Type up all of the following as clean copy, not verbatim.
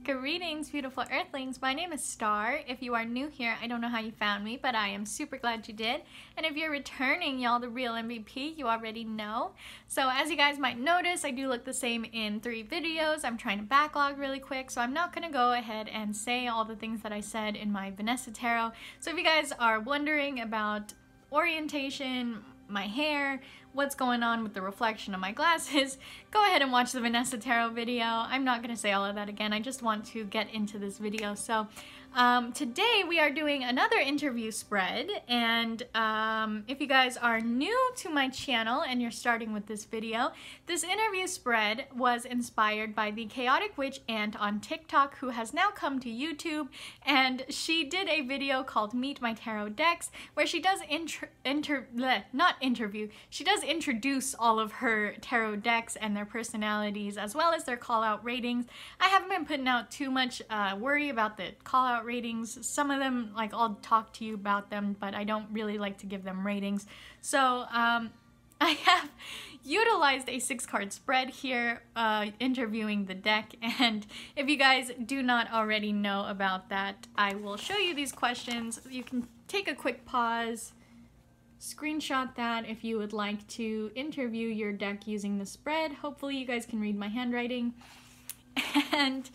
Greetings, beautiful earthlings. My name is Star. If you are new here, I don't know how you found me, but I am super glad you did. And if you're returning, y'all, the real MVP, you already know. So as you guys might notice, I do look the same in 3 videos. I'm trying to backlog really quick, so I'm not going to go ahead and say all the things that I said in my Vanessa tarot. So if you guys are wondering about orientation, my hair, what's going on with the reflection of my glasses, go ahead and watch the Vanessa tarot video. I'm not going to say all of that again. I just want to get into this video. So today we are doing another interview spread, and if you guys are new to my channel and you're starting with this video, this interview spread was inspired by the chaotic witch aunt on TikTok, who has now come to YouTube, and she did a video called Meet My Tarot Decks, where she does she does introduce all of her tarot decks and their personalities, as well as their call-out ratings. I haven't been putting out too much worry about the call-out ratings. Some of them, like, I'll talk to you about them, but I don't really like to give them ratings. So I have utilized a 6-card spread here, interviewing the deck, and if you guys do not already know about that, I will show you these questions. You can take a quick pause, screenshot that if you would like to interview your deck using the spread. Hopefully you guys can read my handwriting. And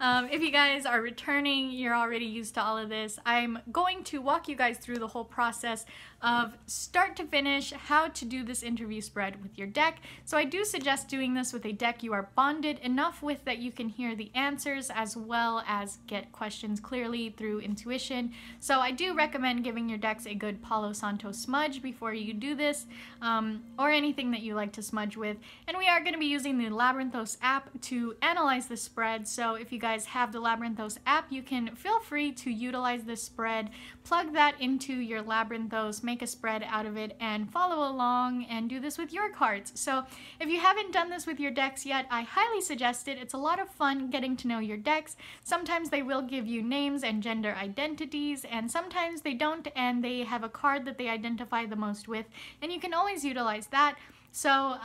if you guys are returning, you're already used to all of this. I'm going to walk you guys through the whole process of start to finish, how to do this interview spread with your deck. So I do suggest doing this with a deck you are bonded enough with that you can hear the answers, as well as get questions clearly through intuition. So I do recommend giving your decks a good Palo Santo smudge before you do this, or anything that you like to smudge with. And we are going to be using the Labyrinthos app to analyze the spread. So if you guys have the Labyrinthos app, you can feel free to utilize this spread, plug that into your Labyrinthos, make a spread out of it, and follow along and do this with your cards. So if you haven't done this with your decks yet, I highly suggest it. It's a lot of fun getting to know your decks. Sometimes they will give you names and gender identities, and sometimes they don't, and they have a card that they identify the most with, and you can always utilize that. So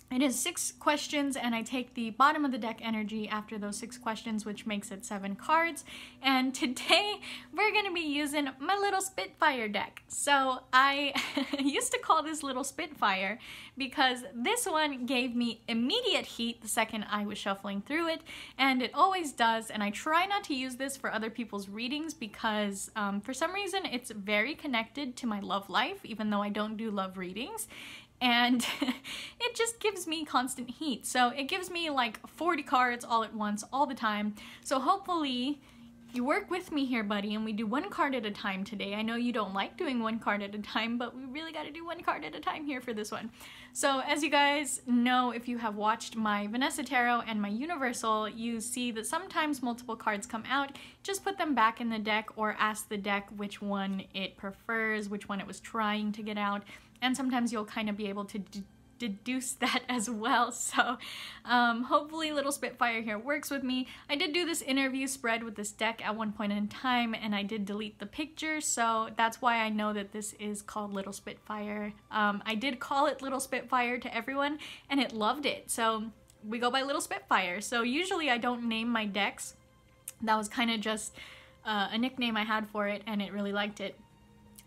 it is 6 questions, and I take the bottom of the deck energy after those 6 questions, which makes it 7 cards. And today we're going to be using my little Spitfire deck. So I used to call this little Spitfire because this one gave me immediate heat the second I was shuffling through it, and it always does. And I try not to use this for other people's readings because for some reason it's very connected to my love life, even though I don't do love readings. And it just gives me constant heat. So it gives me like 40 cards all at once, all the time. So hopefully you work with me here, buddy, and we do 1 card at a time today. I know you don't like doing 1 card at a time, but we really got to do 1 card at a time here for this one. So as you guys know, if you have watched my Vanessa Tarot and my Universal, you see that sometimes multiple cards come out. Just put them back in the deck, or ask the deck which one it prefers, which one it was trying to get out. And sometimes you'll kind of be able to deduce that as well. So hopefully little Spitfire here works with me. I did do this interview spread with this deck at one point in time, and I did delete the picture, so that's why I know that this is called Little Spitfire. I did call it Little Spitfire to everyone, and it loved it. So we go by Little Spitfire. So usually I don't name my decks. That was kind of just a nickname I had for it, and it really liked it.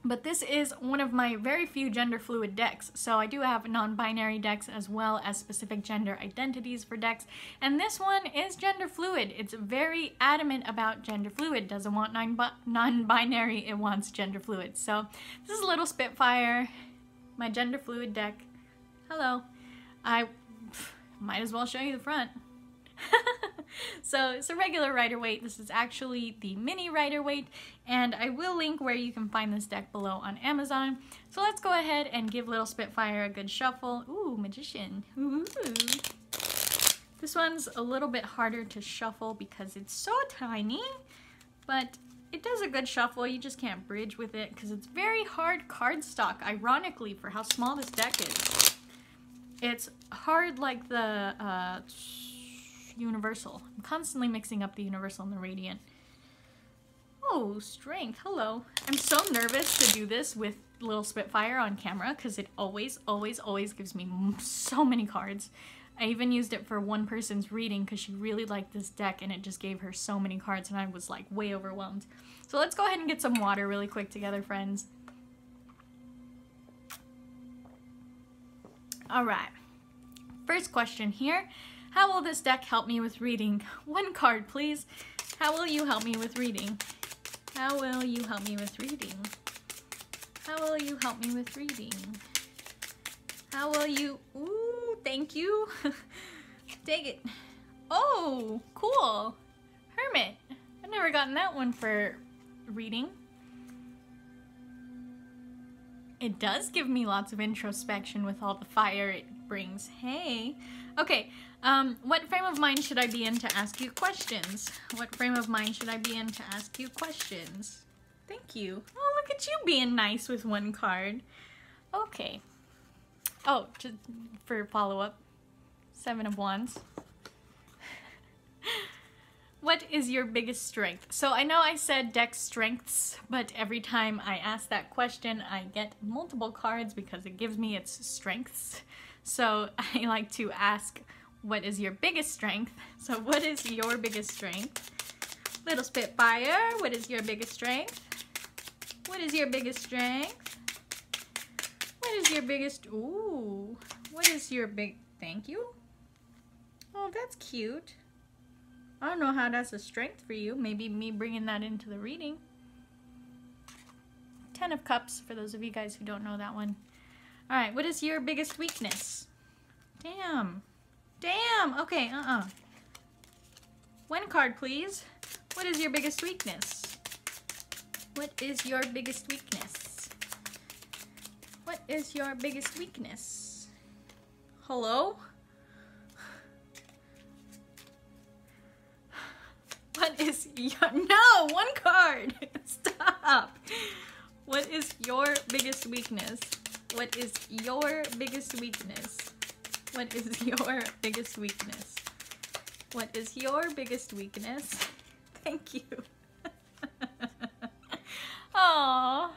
But this is one of my very few gender fluid decks. So I do have non-binary decks as well as specific gender identities for decks. And this one is gender fluid. It's very adamant about gender fluid. Doesn't want non-binary, it wants gender fluid. So this is a little Spitfire, my gender fluid deck. Hello. I might as well show you the front. So it's a regular Rider Waite. This is actually the Mini Rider Waite, and I will link where you can find this deck below on Amazon. So let's go ahead and give Little Spitfire a good shuffle. Ooh, Magician. Ooh. This one's a little bit harder to shuffle because it's so tiny, but it does a good shuffle. You just can't bridge with it because it's very hard cardstock, ironically, for how small this deck is. It's hard like the Universal. I'm constantly mixing up the Universal and the Radiant. Oh, strength. Hello. I'm so nervous to do this with Little Spitfire on camera because it always gives me so many cards. I even used it for one person's reading because she really liked this deck and it just gave her so many cards and I was like way overwhelmed. So let's go ahead and get some water really quick together, friends. All right. First question here. How will this deck help me with reading? One card, please. How will you help me with reading? How will you help me with reading? How will you help me with reading? How will you... Ooh, thank you. Take it. Oh, cool. Hermit. I've never gotten that one for reading. It does give me lots of introspection with all the fire it brings. Hey. Okay, what frame of mind should I be in to ask you questions? What frame of mind should I be in to ask you questions? Thank you. Oh, look at you being nice with one card. Okay. Oh, just for follow-up, 7 of Wands. What is your biggest strength? So I know I said deck strengths, but every time I ask that question, I get multiple cards because it gives me its strengths. So I like to ask, what is your biggest strength? So what is your biggest strength? Little Spitfire, what is your biggest strength? What is your biggest strength? What is your biggest, ooh, what is your big, thank you. Oh, that's cute. I don't know how that's a strength for you. Maybe me bringing that into the reading. 10 of Cups, for those of you guys who don't know that one. All right, what is your biggest weakness? Damn. Damn, okay, One card, please. What is your biggest weakness? What is your biggest weakness? What is your biggest weakness? Hello? What is your... No! One card! Stop! What is your biggest weakness? What is your biggest weakness? What is your biggest weakness? What is your biggest weakness? Thank you. Aww.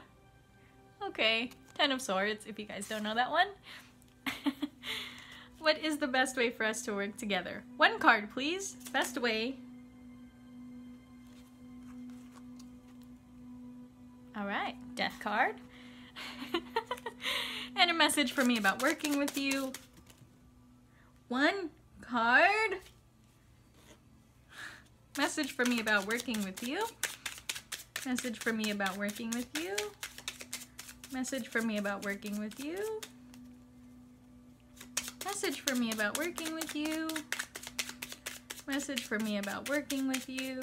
Okay. 10 of Swords, if you guys don't know that one. What is the best way for us to work together? One card, please. Best way. Alright, Death card. And a message for me about working with you. One card. Message for me about working with you. Message for me about working with you. Message for me about working with you. Message for me about working with you. Message for me about working with you.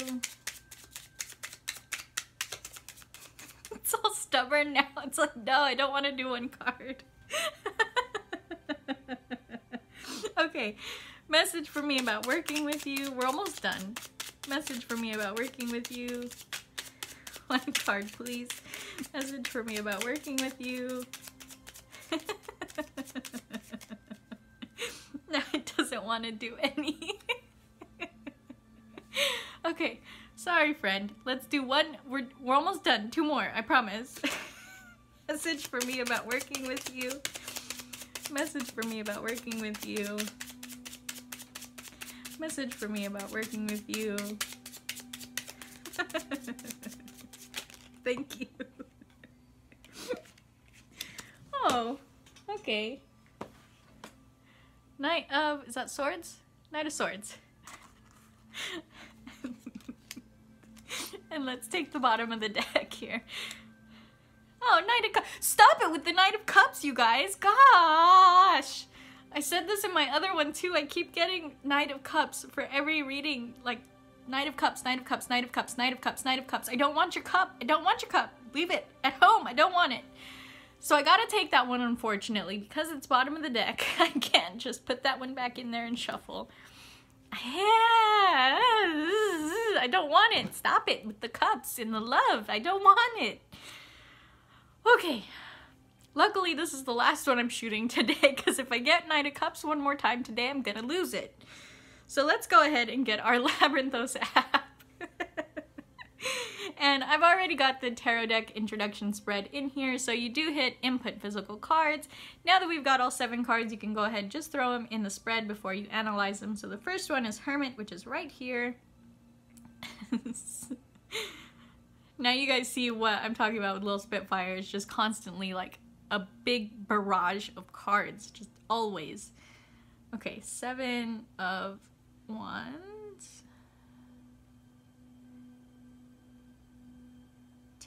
It's all stubborn now. It's like, no, I don't want to do one card. Okay, message for me about working with you. We're almost done. Message for me about working with you. One card, please. Message for me about working with you. No, it doesn't want to do any. Okay, sorry, friend. Let's do one. We're almost done. 2 more, I promise. Message for me about working with you. Message for me about working with you. Message for me about working with you. Thank you. Oh, okay. Knight of, is that Swords? Knight of Swords. And let's take the bottom of the deck here. Oh, Knight of Cups. Stop it with the Knight of Cups, you guys. Gosh. I said this in my other one too. I keep getting Knight of Cups for every reading. Like, Knight of Cups, Knight of Cups, Knight of Cups, Knight of Cups, Knight of Cups. I don't want your cup. I don't want your cup. Leave it at home. I don't want it. So I gotta take that one, unfortunately. Because it's bottom of the deck, I can't just put that one back in there and shuffle. Yeah, I don't want it. Stop it with the cups and the love. I don't want it. Okay. Luckily, this is the last one I'm shooting today, because if I get Knight of Cups one more time today, I'm gonna lose it. So let's go ahead and get our Labyrinthos app. And And I've already got the tarot deck introduction spread in here, so you do hit input physical cards. Now that we've got all 7 cards, you can go ahead and just throw them in the spread before you analyze them. So the first one is Hermit, which is right here. Now you guys see what I'm talking about with Little Spitfire. It's just constantly like a big barrage of cards, just always. Okay, 7 of Wands.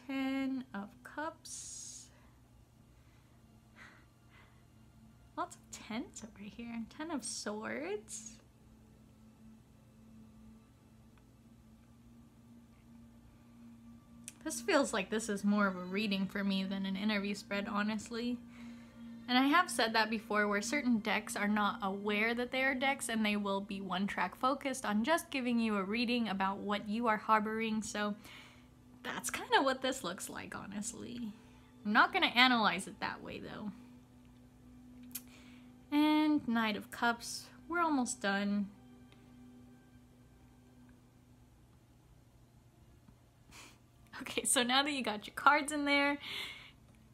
10 of Cups. Lots of 10s over here. 10 of Swords. This feels like this is more of a reading for me than an interview spread, honestly. And I have said that before, where certain decks are not aware that they are decks and they will be one-track focused on just giving you a reading about what you are harboring. So that's kind of what this looks like, honestly. I'm not going to analyze it that way, though. And Knight of Cups. We're almost done. Okay, so now that you got your cards in there,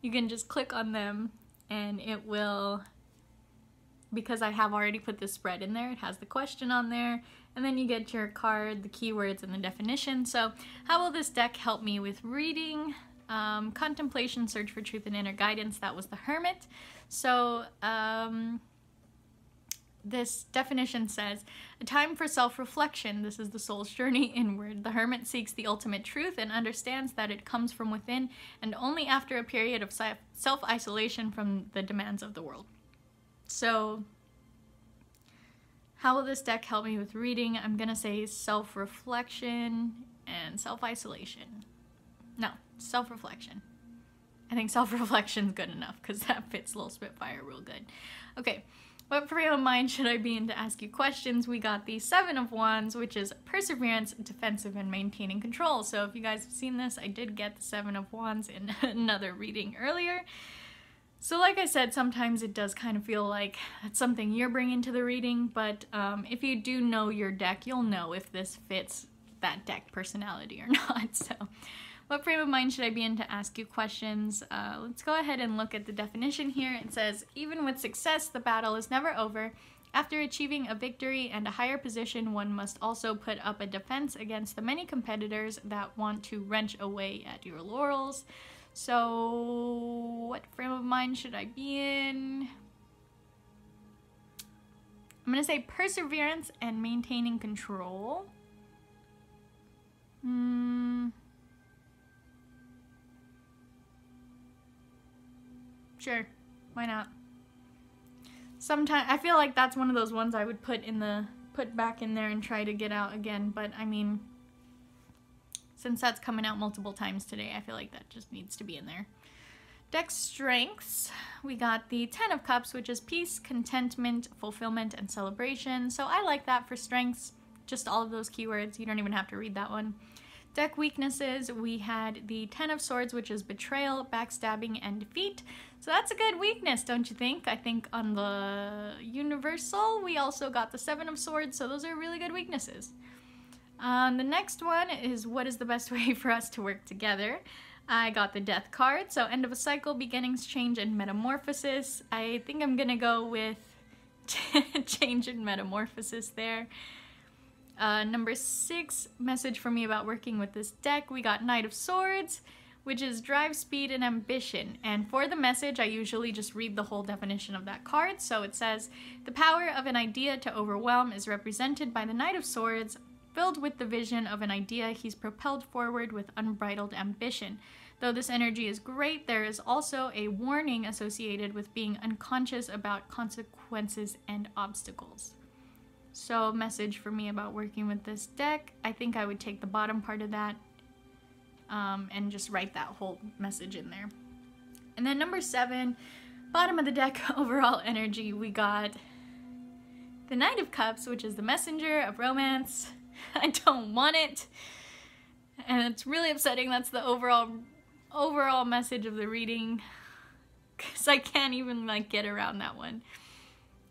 you can just click on them and it will, because I have already put this spread in there, it has the question on there, and then you get your card, the keywords, and the definition. So how will this deck help me with reading? Contemplation, search for truth and inner guidance. That was the Hermit. So this definition says, a time for self-reflection. This is the soul's journey inward. The hermit seeks the ultimate truth and understands that it comes from within, and only after a period of self-isolation from the demands of the world. So how will this deck help me with reading? I'm gonna say self-reflection and self-isolation. No, self-reflection. I think self-reflection's good enough because that fits Little Spitfire real good. Okay. What frame of mind should I be in to ask you questions? We got the 7 of Wands, which is perseverance, defensive, and maintaining control. So if you guys have seen this, I did get the 7 of Wands in another reading earlier. So like I said, sometimes it does kind of feel like it's something you're bringing to the reading, but if you do know your deck, you'll know if this fits that deck personality or not. So what frame of mind should I be in to ask you questions? Let's go ahead and look at the definition here. It says, even with success, the battle is never over. After achieving a victory and a higher position, one must also put up a defense against the many competitors that want to wrench away at your laurels. So what frame of mind should I be in? I'm gonna say perseverance and maintaining control. Sure, why not? Sometimes I feel like that's one of those ones I would put back in there and try to get out again, but I mean, since that's coming out multiple times today, I feel like that just needs to be in there. Deck strengths, we got the 10 of Cups, which is peace, contentment, fulfillment, and celebration. So I like that for strengths, just all of those keywords. You don't even have to read that one. Deck weaknesses, we had the 10 of Swords, which is betrayal, backstabbing, and defeat. So that's a good weakness, don't you think? I think on the Universal, we also got the 7 of Swords, so those are really good weaknesses. The next one is, what is the best way for us to work together? I got the Death card, so end of a cycle, beginnings, change, and metamorphosis. I think I'm gonna go with change and metamorphosis there. Number 6, message for me about working with this deck. We got Knight of Swords, which is drive, speed, and ambition. And for the message, I usually just read the whole definition of that card. So it says, the power of an idea to overwhelm is represented by the Knight of Swords. Filled with the vision of an idea, he's propelled forward with unbridled ambition. Though this energy is great, there is also a warning associated with being unconscious about consequences and obstacles. So message for me about working with this deck, I think I would take the bottom part of that and just write that whole message in there. And then number 7, bottom of the deck, overall energy, we got the Knight of Cups, which is the messenger of romance. I don't want it, and it's really upsetting. That's the overall message of the reading, because I can't even like get around that one.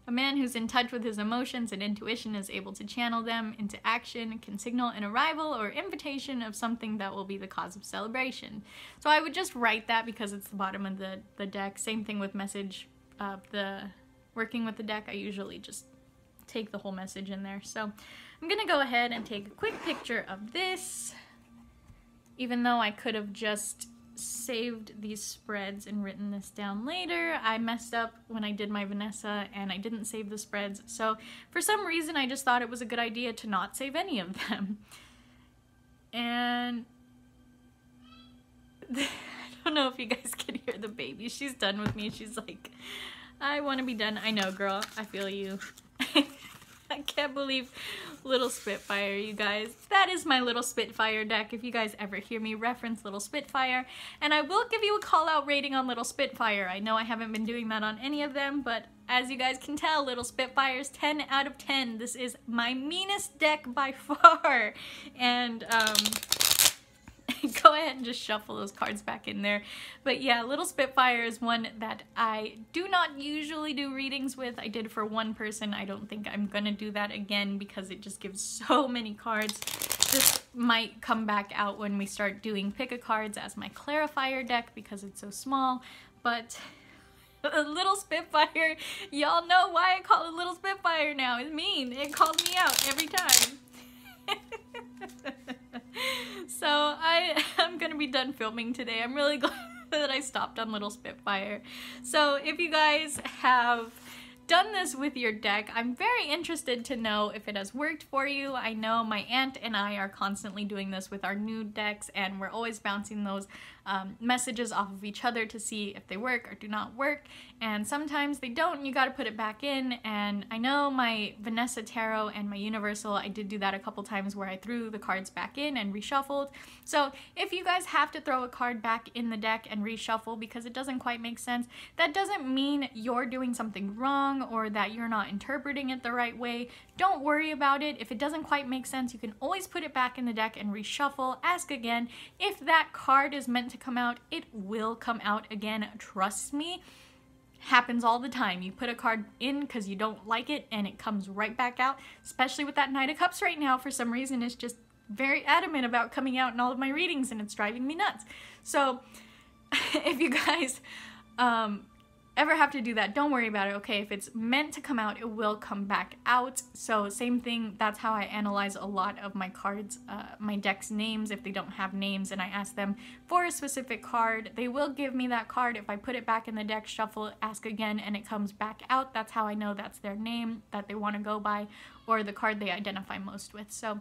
A man who's in touch with his emotions and intuition is able to channel them into action, can signal an arrival or invitation of something that will be the cause of celebration. So I would just write that because it's the bottom of the deck. Same thing with message, working with the deck, I usually just take the whole message in there. So I'm gonna go ahead and take a quick picture of this, even though I could have just saved these spreads and written this down later. I messed up when I did my Vanessa and I didn't save the spreads, so for some reason I just thought it was a good idea to not save any of them. And I don't know if you guys can hear the baby. She's done with me. She's like, I want to be done. I know, girl, I feel you. I can't believe Little Spitfire, you guys. That is my Little Spitfire deck, if you guys ever hear me reference Little Spitfire. And I will give you a call-out rating on Little Spitfire. I know I haven't been doing that on any of them, but as you guys can tell, Little Spitfire's 10 out of 10. This is my meanest deck by far. And, go ahead and just shuffle those cards back in there. But yeah, Little Spitfire is one that I do not usually do readings with. I did for one person. I don't think I'm gonna do that again because it just gives so many cards. This might come back out when we start doing pick-a-cards as my clarifier deck because it's so small. But Little Spitfire, y'all know why I call it Little Spitfire now. It's mean. It called me out every time. So I'm gonna be done filming today. I'm really glad that I stopped on Little Spitfire. So if you guys have done this with your deck, I'm very interested to know if it has worked for you. I know my aunt and I are constantly doing this with our new decks, and we're always bouncing those messages off of each other to see if they work or do not work, and sometimes they don't and you got to put it back in. And I know my Vanessa Tarot and my Universal, I did do that a couple times where I threw the cards back in and reshuffled. So if you guys have to throw a card back in the deck and reshuffle because it doesn't quite make sense, that doesn't mean you're doing something wrong or that you're not interpreting it the right way. Don't worry about it. If it doesn't quite make sense, you can always put it back in the deck and reshuffle, ask again. If that card is meant to come out, it will come out again. Trust me. Happens all the time. You put a card in because you don't like it and it comes right back out, especially with that Knight of Cups right now. For some reason, it's just very adamant about coming out in all of my readings and it's driving me nuts. So if you guys ever have to do that, don't worry about it, okay? If it's meant to come out, it will come back out. So same thing, that's how I analyze a lot of my cards, my deck's names. If they don't have names and I ask them for a specific card, they will give me that card. If I put it back in the deck, shuffle, ask again, and it comes back out, that's how I know that's their name that they want to go by, or the card they identify most with. So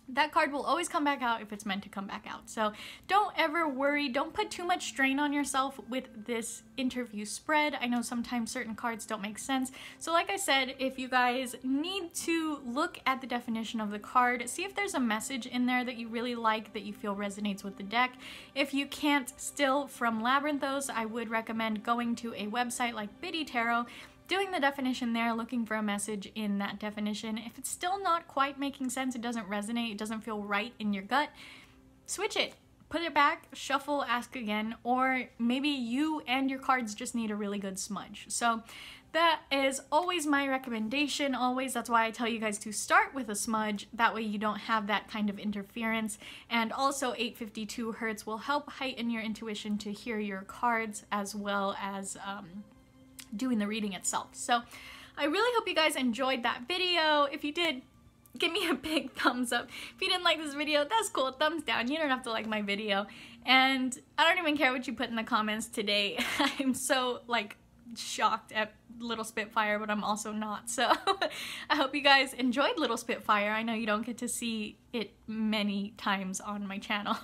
that card will always come back out if it's meant to come back out. So don't ever worry. Don't put too much strain on yourself with this interview spread. I know sometimes certain cards don't make sense. So like I said, if you guys need to look at the definition of the card, see if there's a message in there that you really like, that you feel resonates with the deck. If you can't still from Labyrinthos, I would recommend going to a website like Biddy Tarot, doing the definition there, looking for a message in that definition. If it's still not quite making sense, it doesn't resonate, it doesn't feel right in your gut, switch it. Put it back, shuffle, ask again, or maybe you and your cards just need a really good smudge. So that is always my recommendation, always. That's why I tell you guys to start with a smudge. That way you don't have that kind of interference. And also 852 Hertz will help heighten your intuition to hear your cards as well as doing the reading itself. So I really hope you guys enjoyed that video. If you did, give me a big thumbs up. If you didn't like this video, that's cool, thumbs down. You don't have to like my video. And I don't even care what you put in the comments today. I'm so like shocked at Little Spitfire, but I'm also not. So I hope you guys enjoyed Little Spitfire. I know you don't get to see it many times on my channel.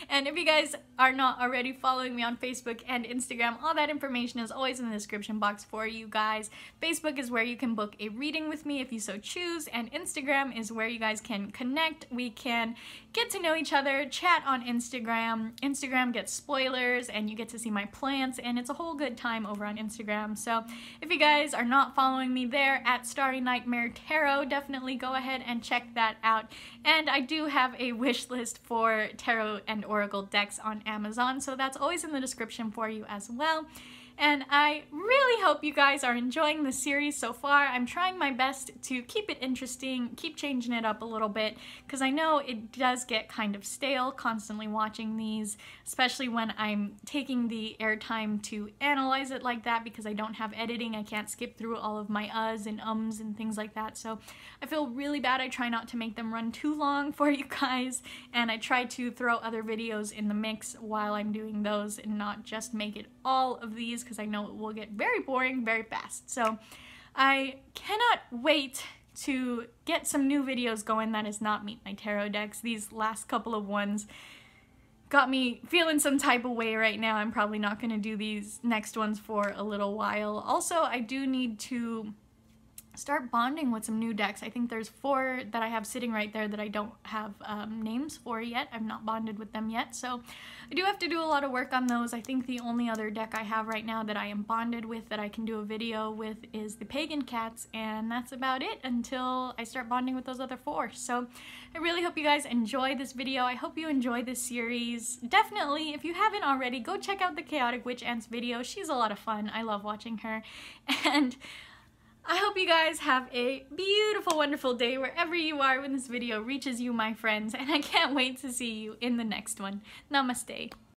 And if you guys are not already following me on Facebook and Instagram, all that information is always in the description box for you guys. Facebook is where you can book a reading with me if you so choose, and Instagram is where you guys can connect. We can get to know each other, chat on Instagram. Instagram gets spoilers and you get to see my plants, and it's a whole good time over on Instagram. So if you guys are not following me there at Starry Nightmare Tarot, definitely go ahead and check that out. And I do have a wish list for tarot and oracle decks on Amazon, so that's always in the description for you as well. And I really hope you guys are enjoying the series so far. I'm trying my best to keep it interesting, keep changing it up a little bit, because I know it does get kind of stale constantly watching these, especially when I'm taking the airtime to analyze it like that, because I don't have editing. I can't skip through all of my uhs and ums and things like that. So I feel really bad. I try not to make them run too long for you guys, and I try to throw other videos in the mix while I'm doing those and not just make it all of these, because I know it will get very boring very fast. So I cannot wait to get some new videos going that is not Meet My Tarot decks. These last couple of ones got me feeling some type of way right now. I'm probably not going to do these next ones for a little while. Also, I do need to start bonding with some new decks. I think there's 4 that I have sitting right there that I don't have names for yet. I've not bonded with them yet, so I do have to do a lot of work on those. I think the only other deck I have right now that I am bonded with that I can do a video with is the Pagan Cats, and that's about it until I start bonding with those other 4. So I really hope you guys enjoy this video. I hope you enjoy this series. Definitely, if you haven't already, go check out the Chaotic Witch Ant's video. She's a lot of fun. I love watching her. And I hope you guys have a beautiful, wonderful day wherever you are when this video reaches you, my friends, and I can't wait to see you in the next one. Namaste.